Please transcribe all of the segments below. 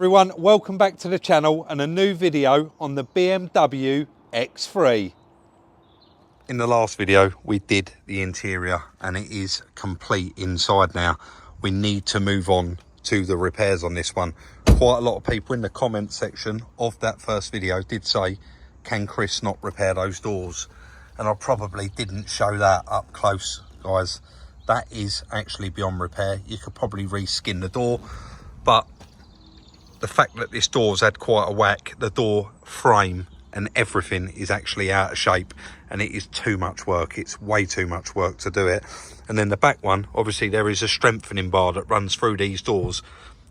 Everyone, welcome back to the channel and a new video on the BMW X3. In the last video we did the interior and it is complete inside now. We need to move on to the repairs on this one. Quite a lot of people in the comment section of that first video did say, can Chris not repair those doors? And I probably didn't show that up close, guys. That is actually beyond repair. You could probably reskin the door, but the fact that this door's had quite a whack, the door frame and everything is actually out of shape and it is too much work. It's way too much work to do it. And then the back one, obviously there is a strengthening bar that runs through these doors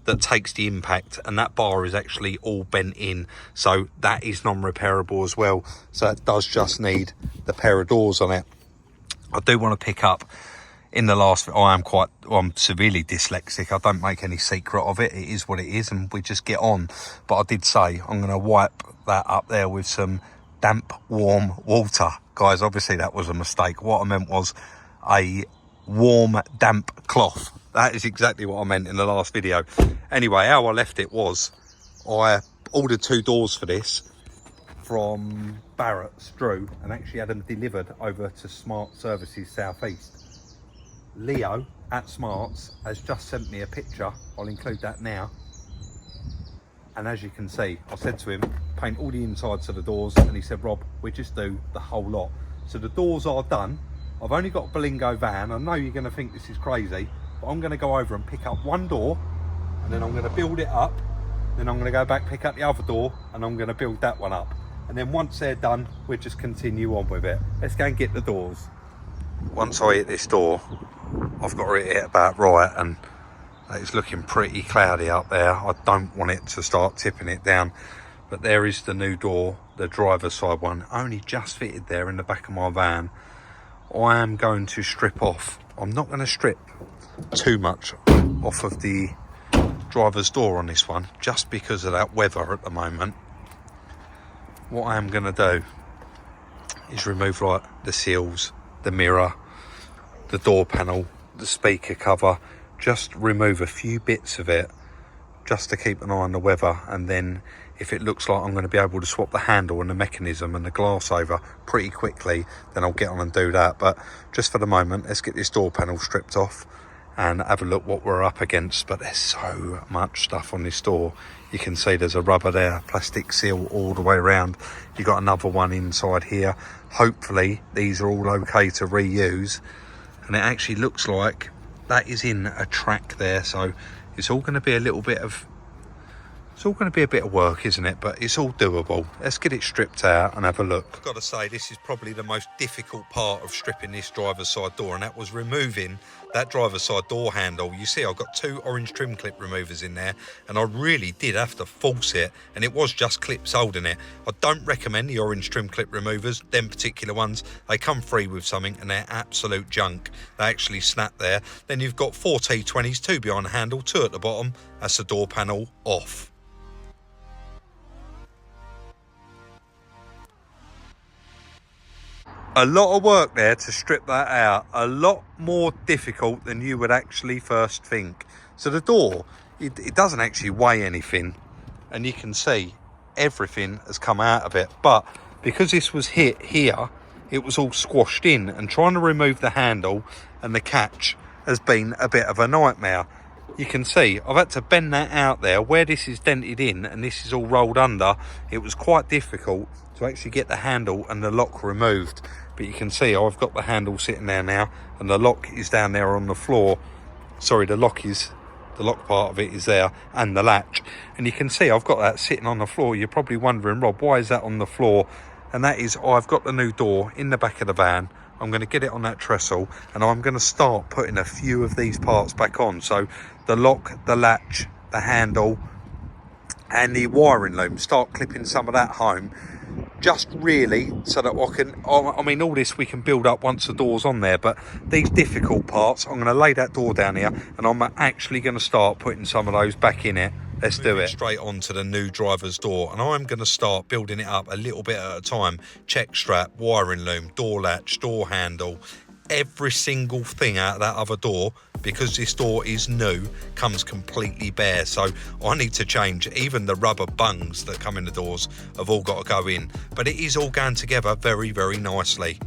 that takes the impact, and that bar is actually all bent in, so that is non-repairable as well. So it does just need the pair of doors on it. I do want to pick up in the last, I'm severely dyslexic. I don't make any secret of it. It is what it is and we just get on. But I did say I'm going to wipe that up there with some damp warm water. Guys, obviously that was a mistake. What I meant was a warm damp cloth. That is exactly what I meant in the last video. Anyway, how I left it was I ordered 2 doors for this from Barrett's Drew and actually had them delivered over to Smart Services South East. Leo at Smarts has just sent me a picture. I'll include that now. And as you can see, I said to him, paint all the insides of the doors, and he said, Rob, we just do the whole lot. So the doors are done. I've only got a Berlingo van. I know you're going to think this is crazy, but I'm going to go over and pick up one door, and then I'm going to build it up. Then I'm going to go back, pick up the other door, and I'm going to build that one up. And then once they're done, we'll just continue on with it. Let's go and get the doors. Once I hit this door, I've got to hit it about right, and it's looking pretty cloudy up there. I don't want it to start tipping it down, but there is the new door, the driver's side one, only just fitted there in the back of my van. I am going to strip off. I'm not going to strip too much off of the driver's door on this one, just because of that weather at the moment. What I am going to do is remove like the seals, the mirror, the door panel, the speaker cover, just remove a few bits of it just to keep an eye on the weather. And then if it looks like I'm going to be able to swap the handle and the mechanism and the glass over pretty quickly, then I'll get on and do that. But just for the moment, let's get this door panel stripped off and have a look what we're up against. But there's so much stuff on this door. You can see there's a rubber there, plastic seal all the way around. You've got another one inside here. Hopefully these are all okay to reuse. And it actually looks like that is in a track there, so it's all going to be a little bit of, it's all going to be a bit of work, isn't it? But it's all doable. Let's get it stripped out and have a look. I've got to say, this is probably the most difficult part of stripping this driver's side door, and that was removing that driver's side door handle. You see, I've got 2 orange trim clip removers in there, and I really did have to force it, and it was just clips holding it. I don't recommend the orange trim clip removers, them particular ones. They come free with something, and they're absolute junk. They actually snap there. Then you've got 4 T20s, 2 behind the handle, 2 at the bottom. That's the door panel off. A lot of work there to strip that out, a lot more difficult than you would actually first think. So the door, it doesn't actually weigh anything, and you can see everything has come out of it. But because this was hit here, it was all squashed in, and trying to remove the handle and the catch has been a bit of a nightmare. You can see I've had to bend that out there where this is dented in and this is all rolled under. It was quite difficult to actually get the handle and the lock removed, but you can see I've got the handle sitting there now and the lock is down there on the floor. Sorry, the lock part of it is there, and the latch, and you can see I've got that sitting on the floor. You're probably wondering, Rob, why is that on the floor? And that is, I've got the new door in the back of the van. I'm going to get it on that trestle and I'm going to start putting a few of these parts back on. So the lock, the latch, the handle and the wiring loom, start clipping some of that home, just really so that I can, I mean, all this we can build up once the door's on there, but these difficult parts, I'm going to lay that door down here and I'm actually going to start putting some of those back in it. Let's do it. Straight on to the new driver's door, and I'm going to start building it up a little bit at a time. Check strap, wiring loom, door latch, door handle, every single thing out of that other door because this door is new, comes completely bare, so I need to change. Even the rubber bungs that come in the doors have all got to go in, but it is all going together very, very nicely.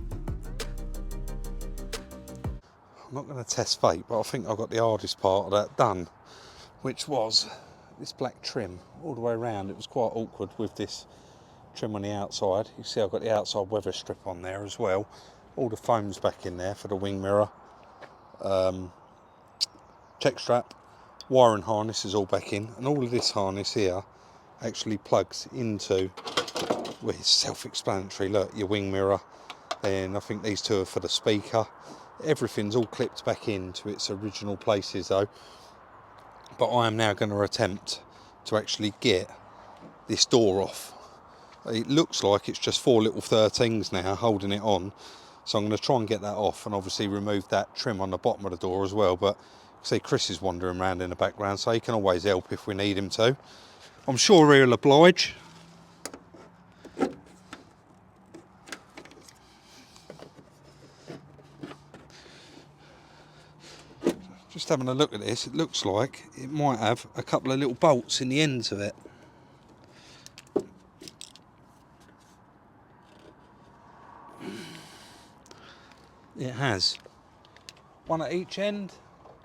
I'm not going to test fate, but I think I got the hardest part of that done, which was this black trim all the way around. It was quite awkward with this trim on the outside. You see I've got the outside weather strip on there as well. All the foam's back in there for the wing mirror. Check strap, wiring harness is all back in, and all of this harness here actually plugs into, well, it's self-explanatory, look, your wing mirror, and I think these two are for the speaker. Everything's all clipped back into its original places though, but I am now going to attempt to actually get this door off. It looks like it's just 4 little 13s now holding it on, so I'm going to try and get that off, and obviously remove that trim on the bottom of the door as well. But see, Chris is wandering around in the background, so he can always help if we need him to. I'm sure he'll oblige. Just having a look at this, it looks like it might have a couple of little bolts in the ends of it. It has. One at each end,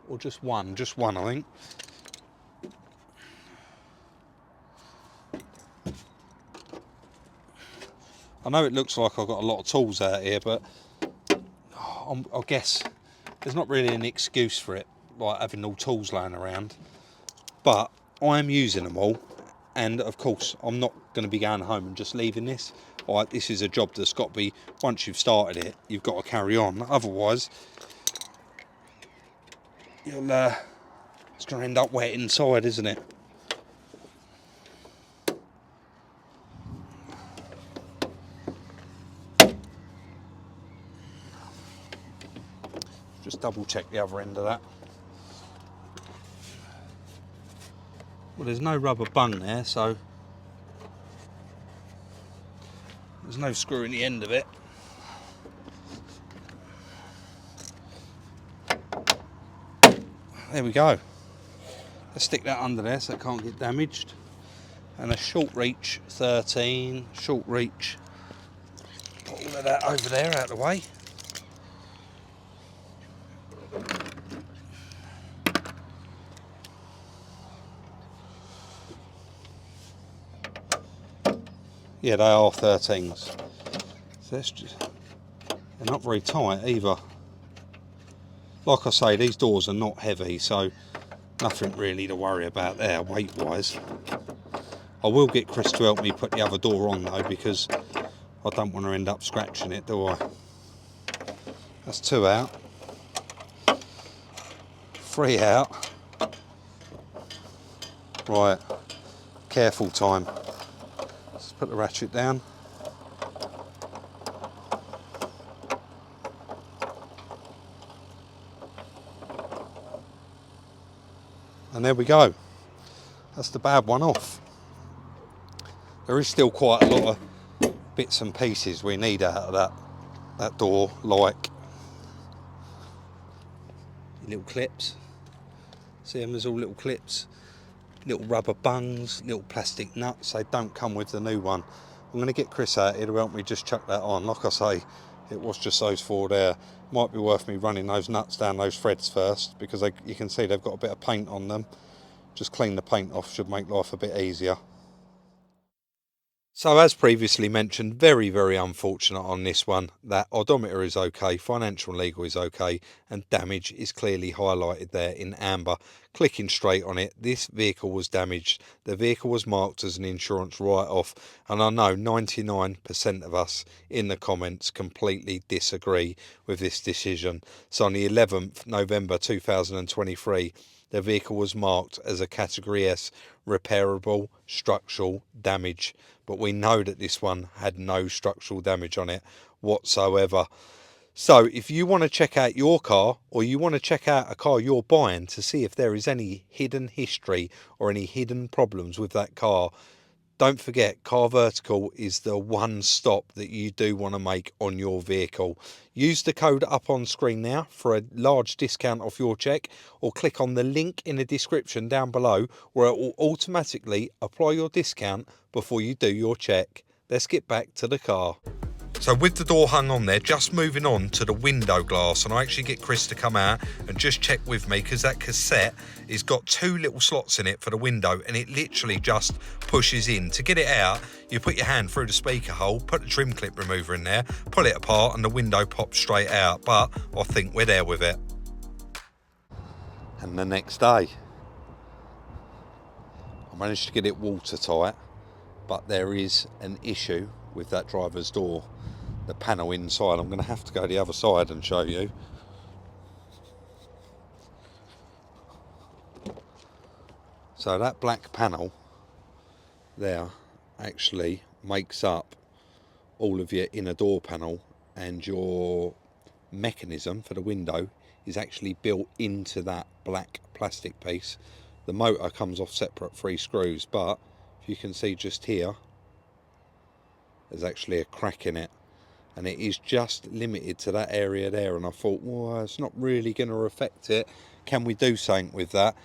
or just one? Just one, I think. I know it looks like I've got a lot of tools out here, but I guess there's not really an excuse for it, like having all tools laying around. But I am using them all, and of course I'm not going to be going home and just leaving this. Like, this is a job that's got to be, once you've started it, you've got to carry on. Otherwise, you'll it's going to end up wet inside, isn't it? Just double check the other end of that. Well, there's no rubber bung there, so there's no screw in the end of it. There we go. Let's stick that under there so it can't get damaged. And a short reach 13, short reach. Put all of that over there out of the way. Yeah, they are 13s. So that's just, they're not very tight either. Like I say, these doors are not heavy, so nothing really to worry about there weight wise. I will get Chris to help me put the other door on though, because I don't want to end up scratching it, do I? That's 2 out. 3 out. Right, careful time. Let's put the ratchet down. And there we go. That's the bad one off. There is still quite a lot of bits and pieces we need out of that door, like little clips. See them as all little clips, little rubber bungs, little plastic nuts. They don't come with the new one. I'm going to get Chris out here to help me just chuck that on. Like I say, it was just those 4 there. Might be worth me running those nuts down those threads first, because you can see they've got a bit of paint on them. Just clean the paint off, should make life a bit easier. So as previously mentioned, very, very unfortunate on this one. That odometer is okay, financial and legal is okay, and damage is clearly highlighted there in amber. Clicking straight on it, this vehicle was damaged. The vehicle was marked as an insurance write-off, and I know 99% of us in the comments completely disagree with this decision. So on the 11th November 2023, the vehicle was marked as a Category S repairable structural damage, but we know that this one had no structural damage on it whatsoever. So if you want to check out your car, or you want to check out a car you're buying to see if there is any hidden history or any hidden problems with that car, Don't forget, Car Vertical is the one stop that you do want to make on your vehicle. Use the code up on screen now for a large discount off your check, or click on the link in the description down below where it will automatically apply your discount before you do your check. Let's get back to the car. So with the door hung on there, just moving on to the window glass, and I actually get Chris to come out and just check with me, because that cassette has got 2 little slots in it for the window, and it literally just pushes in. To get it out, you put your hand through the speaker hole, put the trim clip remover in there, pull it apart, and the window pops straight out. But I think we're there with it. And the next day, I managed to get it watertight, but there is an issue with that driver's door. The panel inside, I'm going to have to go the other side and show you. So that black panel there actually makes up all of your inner door panel, and your mechanism for the window is actually built into that black plastic piece. The motor comes off separate 3 screws, but if you can see just here, there's actually a crack in it, and it is just limited to that area there. And I thought, well, it's not really going to affect it. Can we do something with that?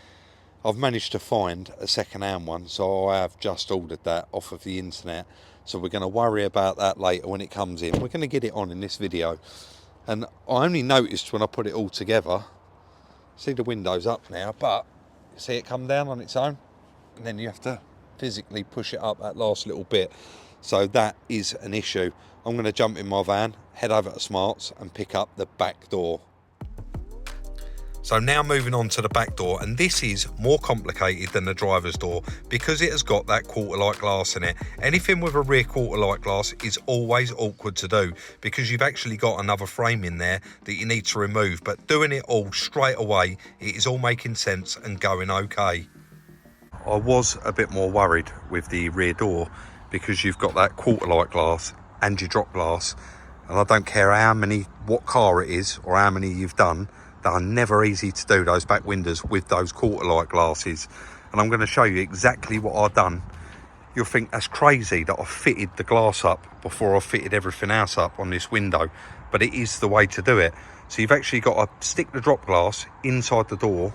I've managed to find a second-hand one, so I have just ordered that off of the internet. So we're going to worry about that later when it comes in. We're going to get it on in this video. And I only noticed when I put it all together, see the window's up now, but you see it come down on its own, and then you have to physically push it up that last little bit. So that is an issue. I'm going to jump in my van, head over to Smarts and pick up the back door. So now moving on to the back door, and this is more complicated than the driver's door because it has got that quarter-light glass in it. Anything with a rear quarter-light glass is always awkward to do because you've actually got another frame in there that you need to remove, but doing it all straight away, it is all making sense and going okay. I was a bit more worried with the rear door because you've got that quarter-light glass and your drop glass, and I don't care what car it is or how many you've done, they are never easy to do, those back windows with those quarter-light glasses. And I'm going to show you exactly what I've done. You'll think that's crazy that I fitted the glass up before I fitted everything else up on this window, but it is the way to do it. So you've actually got to stick the drop glass inside the door,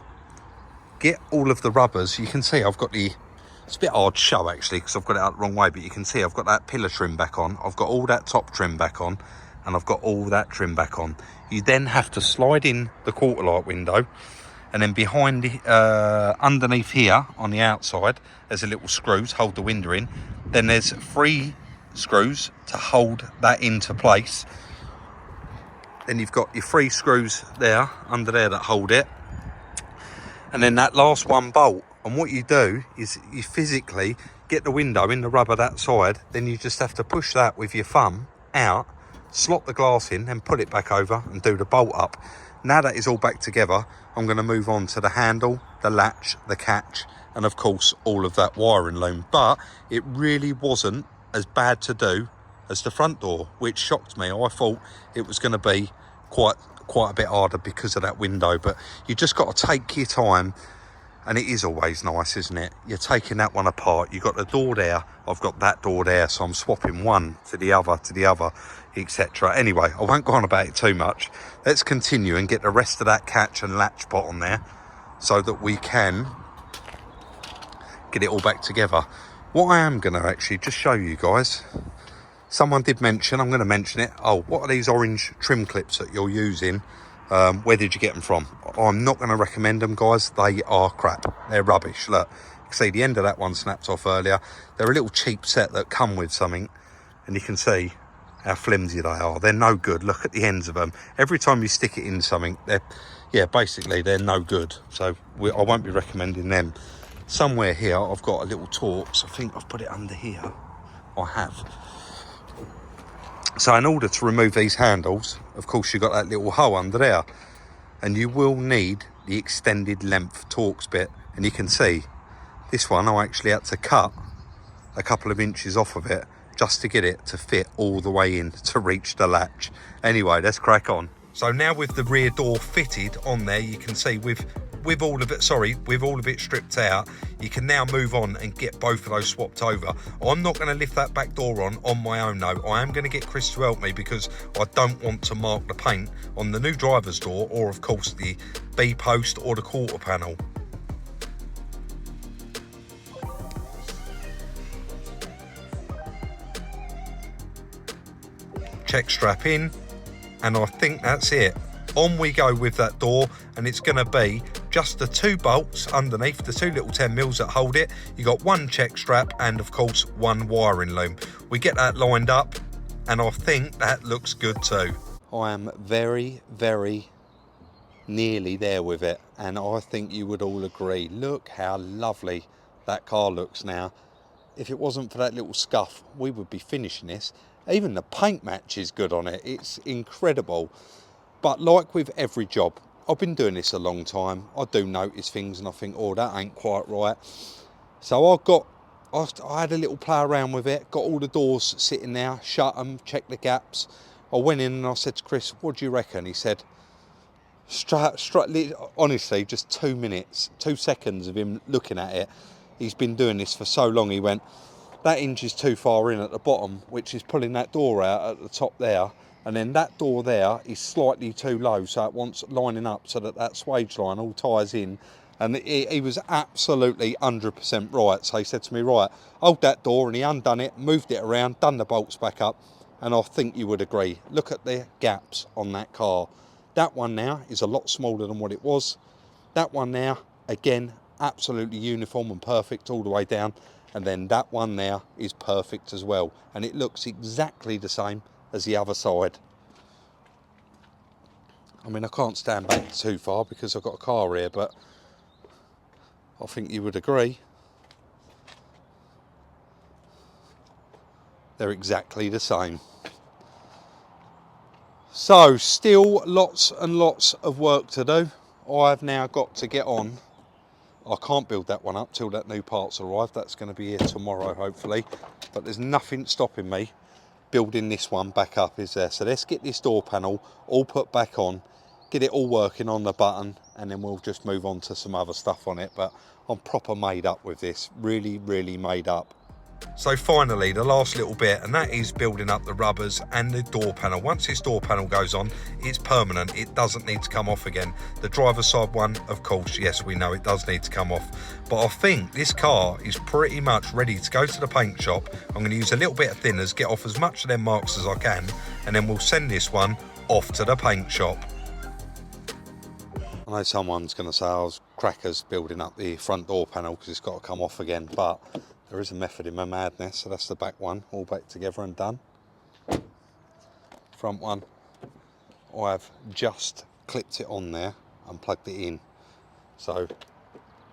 get all of the rubbers. You can see I've got it's a bit hard to show actually because I've got it out the wrong way, but you can see I've got that pillar trim back on, I've got all that top trim back on, and I've got all that trim back on. You then have to slide in the quarter light window, and then behind underneath here on the outside there's a little screw to hold the window in. Then there's 3 screws to hold that into place. Then you've got your 3 screws there under there that hold it, and then that last one bolt. And what you do is you physically get the window in the rubber that side, then you just have to push that with your thumb out, slot the glass in, and put it back over and do the bolt up. Now that is all back together, I'm going to move on to the handle, the latch, the catch, and of course all of that wiring loom. But it really wasn't as bad to do as the front door, which shocked me. I thought it was going to be quite a bit harder because of that window, but you just got to take your time. And it is always nice, isn't it? You're taking that one apart. You've got the door there. I've got that door there. So I'm swapping one to the other, etc. Anyway, I won't go on about it too much. Let's continue and get the rest of that catch and latch pot on there so that we can get it all back together. What I am going to actually just show you guys. Someone did mention, I'm going to mention it. Oh, what are these orange trim clips that you're using? Where did you get them from? I'm not going to recommend them, guys. They are crap. They're rubbish. Look, you can see the end of that one snapped off earlier. They're a little cheap set that come with something, and you can see how flimsy they are. They're no good. Look at the ends of them. Every time you stick it in something, basically they're no good. So I won't be recommending them. Somewhere here I've got a little Torx. I think I've put it under here. I have. So in order to remove these handles, of course you've got that little hole under there, and you will need the extended length Torx bit. And you can see this one I actually had to cut a couple of inches off of it just to get it to fit all the way in to reach the latch. Anyway, let's crack on. So now with the rear door fitted on there, you can see with with all of it, sorry, with all of it stripped out, you can now move on and get both of those swapped over. I'm not going to lift that back door on my own though. I am going to get Chris to help me because I don't want to mark the paint on the new driver's door, or of course the B post or the quarter panel. Check strap in, and I think that's it. On we go with that door, and it's going to be just the 2 bolts underneath, the 2 little 10mm that hold it. You got 1 check strap and of course 1 wiring loom. We get that lined up, and I think that looks good too. I am very, very nearly there with it, and I think you would all agree. Look how lovely that car looks now. If it wasn't for that little scuff, we would be finishing this. Even the paint match is good on it. It's incredible. But like with every job, I've been doing this a long time. I do notice things and I think, oh, that ain't quite right. So I had a little play around with it, got all the doors sitting there, shut them, checked the gaps. I went in and I said to Chris, what do you reckon? He said, honestly, just 2 minutes, 2 seconds of him looking at it. He's been doing this for so long. He went, that hinge is too far in at the bottom, which is pulling that door out at the top there. And then that door there is slightly too low, so it wants lining up so that that swage line all ties in. And he was absolutely 100% right. So he said to me, right, hold that door, and he undone it, moved it around, done the bolts back up, and I think you would agree. Look at the gaps on that car. That one now is a lot smaller than what it was. That one now, again, absolutely uniform and perfect all the way down. And then that one there is perfect as well. And it looks exactly the same as the other side. I mean, I can't stand back too far because I've got a car here, but I think you would agree. They're exactly the same. So, still lots and lots of work to do. I've now got to get on. I can't build that one up till that new part's arrived. That's going to be here tomorrow, hopefully. But there's nothing stopping me building this one back up, is there? So let's get this door panel all put back on, get it all working on the button, and then we'll just move on to some other stuff on it. But I'm proper made up with this. Really, really made up. So finally, the last little bit, and that is building up the rubbers and the door panel. Once this door panel goes on, it's permanent. It doesn't need to come off again. The driver's side one, of course, yes, we know it does need to come off. But I think this car is pretty much ready to go to the paint shop. I'm going to use a little bit of thinners, get off as much of them marks as I can, and then we'll send this one off to the paint shop. I know someone's going to say I was crackers building up the front door panel because it's got to come off again, but there is a method in my madness. So that's the back one, all back together and done. Front one, I've just clipped it on there and plugged it in, so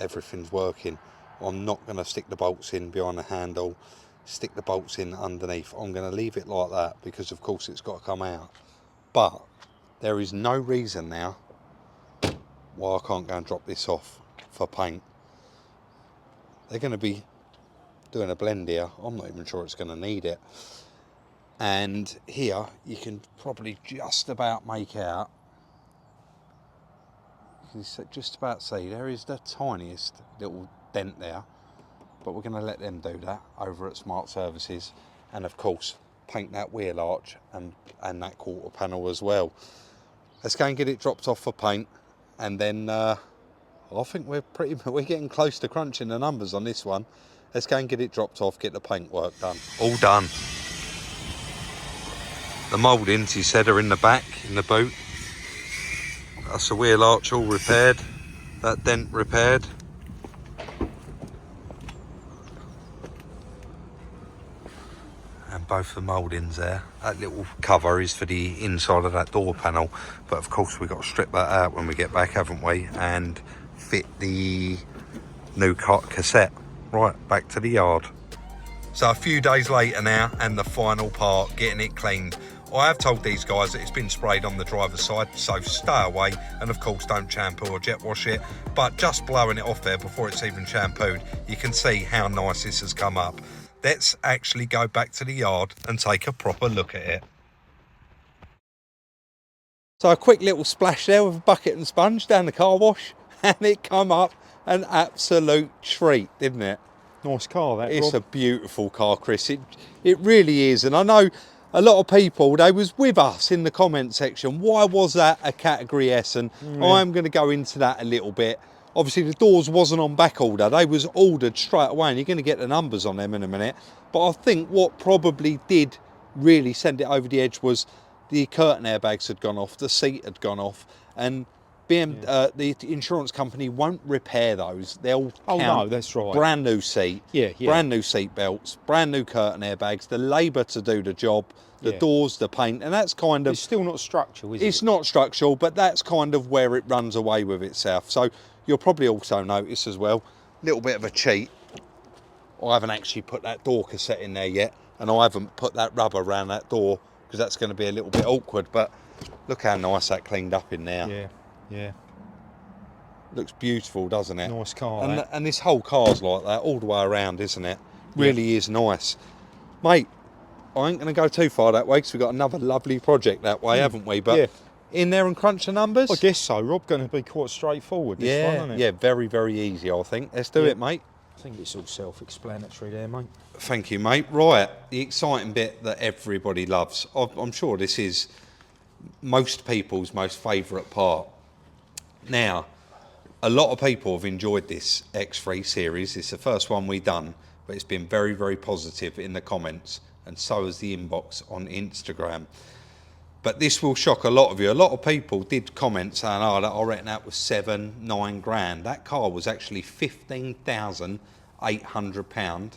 everything's working. I'm not going to stick the bolts in behind the handle, stick the bolts in underneath. I'm going to leave it like that because of course it's got to come out. But there is no reason now why I can't go and drop this off for paint. They're going to be doing a blend here. I'm not even sure it's going to need it. And here you can probably just about make out, you can just about see there is the tiniest little dent there, but we're going to let them do that over at Smart Services, and of course paint that wheel arch and that quarter panel as well. Let's go and get it dropped off for paint, and then I think we're getting close to crunching the numbers on this one. Let's go and get it dropped off, get the paint work done. All done. The mouldings, he said, are in the back, in the boot. That's the wheel arch all repaired. That dent repaired. And both the mouldings there. That little cover is for the inside of that door panel. But of course we've got to strip that out when we get back, haven't we? And fit the new cassette. Right, back to the yard. So a few days later now, and the final part, getting it cleaned. I have told these guys that it's been sprayed on the driver's side, so stay away, and of course don't shampoo or jet wash it, but just blowing it off there before it's even shampooed, you can see how nice this has come up. Let's actually go back to the yard and take a proper look at it. So a quick little splash there with a bucket and sponge down the car wash. and it come up an absolute treat, didn't it? Nice car, that, It's Rob. a beautiful car, Chris. It really is. And I know a lot of people, they was with us in the comment section. Why was that a Category S? And I'm going to go into that a little bit. Obviously, the doors wasn't on back order. They was ordered straight away, and you're going to get the numbers on them in a minute. But I think what probably did really send it over the edge was the curtain airbags had gone off, the seat had gone off, and the insurance company won't repair those. They'll count no, that's right. Brand new seat, brand new seat belts, brand new curtain airbags, the labour to do the job, the doors, the paint, and that's kind of... It's still not structural, is it? It's not structural, but that's kind of where it runs away with itself. So you'll probably also notice as well, a little bit of a cheat. I haven't actually put that door cassette in there yet, and I haven't put that rubber around that door because that's going to be a little bit awkward, but look how nice that cleaned up in there. Yeah, yeah. Looks beautiful, doesn't it? Nice car, and this whole car's like that all the way around, isn't it? Really is nice. Mate, I ain't going to go too far that way because we've got another lovely project that way, haven't we? But in there and crunch the numbers? I guess so, Rob. Going to be quite straightforward, this one, isn't it? Yeah, very, very easy, I think. Let's do it, mate. I think it's all self-explanatory there, mate. Thank you, mate. Right, the exciting bit that everybody loves. I'm sure this is most people's most favourite part. Now, a lot of people have enjoyed this X3 series. It's the first one we've done, but it's been very, very positive in the comments, and so has the inbox on Instagram. But this will shock a lot of you. A lot of people did comment saying, oh, I reckon that was £7-9 grand. That car was actually £15,800.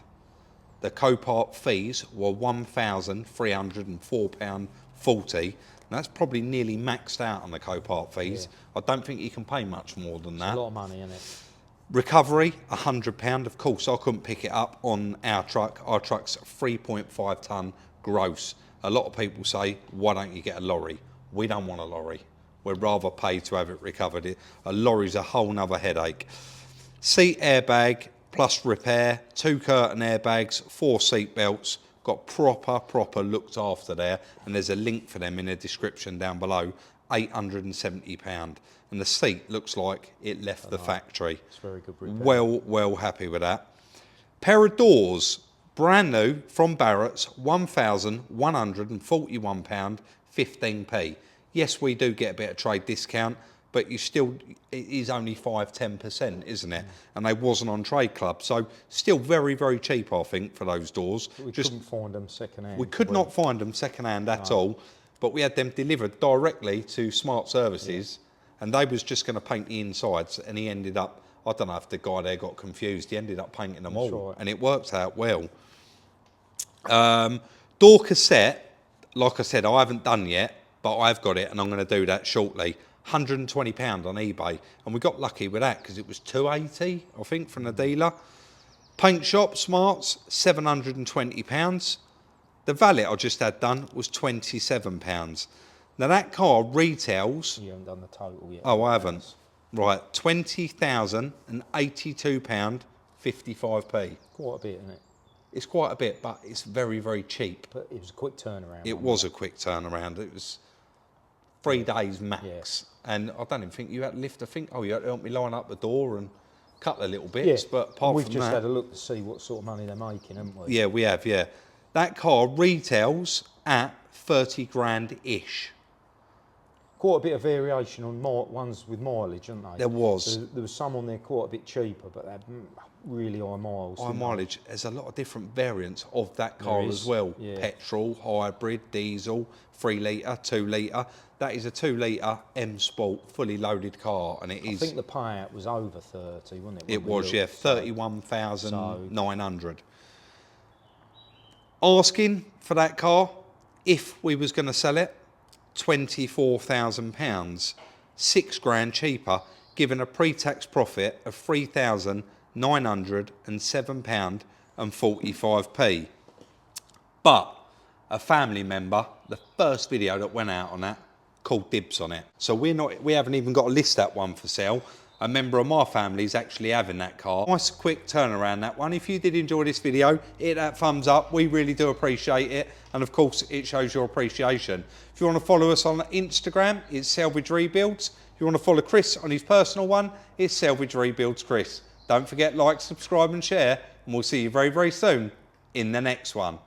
The co-part fees were £1,304.40. That's probably nearly maxed out on the co-part fees. I don't think you can pay much more than that. It's a lot of money, isn't it? Recovery, £100. Of course, I couldn't pick it up on our truck. Our truck's 3.5 tonne gross. A lot of people say, why don't you get a lorry? We don't want a lorry. We'd rather pay to have it recovered. A lorry's a whole nother headache. Seat airbag plus repair, 2 curtain airbags, 4 seat belts, got proper looked after there, and there's a link for them in the description down below, £870. And the seat looks like it left the factory. It's very good repair. Well happy with that. Pair of doors, brand new from Barrett's, £1,141.15p. Yes, we do get a bit of trade discount, but you still, it is only 5-10%, isn't it? And they wasn't on Trade Club, so still very, very cheap, I think, for those doors. We couldn't find them second hand. We could not find them second hand at all, but we had them delivered directly to Smart Services, and they was just going to paint the insides, and he ended up, I don't know if the guy there got confused, he ended up painting them all, and it worked out well. Door cassette, like I said, I haven't done yet, but I've got it, and I'm going to do that shortly. £120 on eBay, and we got lucky with that because it was £280, I think, from the dealer. Paint shop, Smarts, £720. The valet I just had done was £27. Now that car retails... You haven't done the total yet. Oh, I haven't. Right, £20,082.55p. Quite a bit, isn't it? It's quite a bit, but it's very, very cheap. But it was a quick turnaround. It was a quick turnaround. It was 3 days max. And I don't even think you had to lift a thing. Oh, you had to help me line up the door and cut a little bits. But apart we've from just that, had a look to see what sort of money they're making, haven't we? Yeah, we have, yeah. That car retails at 30 grand-ish. Quite a bit of variation on ones with mileage, aren't they? There was. There was some on there quite a bit cheaper, but they had really high miles. High mileage. There's a lot of different variants of that car as well. Yeah. Petrol, hybrid, diesel, 3 litre, 2 litre. That is a 2 litre M Sport, fully loaded car, and it is... I think the payout was over 30, wasn't it? It was, yeah, 31,900. Asking for that car, if we was going to sell it, £24,000, 6 grand cheaper, giving a pre-tax profit of £3,907.45p. But a family member, the first video that went out on that, called dibs on it. So we haven't even got to list that one for sale. A member of my family is actually having that car. Nice quick turnaround, that one. If you did enjoy this video, hit that thumbs up. We really do appreciate it. And of course, it shows your appreciation. If you want to follow us on Instagram, it's Salvage Rebuilds. If you want to follow Chris on his personal one, it's Salvage Rebuilds Chris. Don't forget, like, subscribe and share, and we'll see you very, very soon in the next one.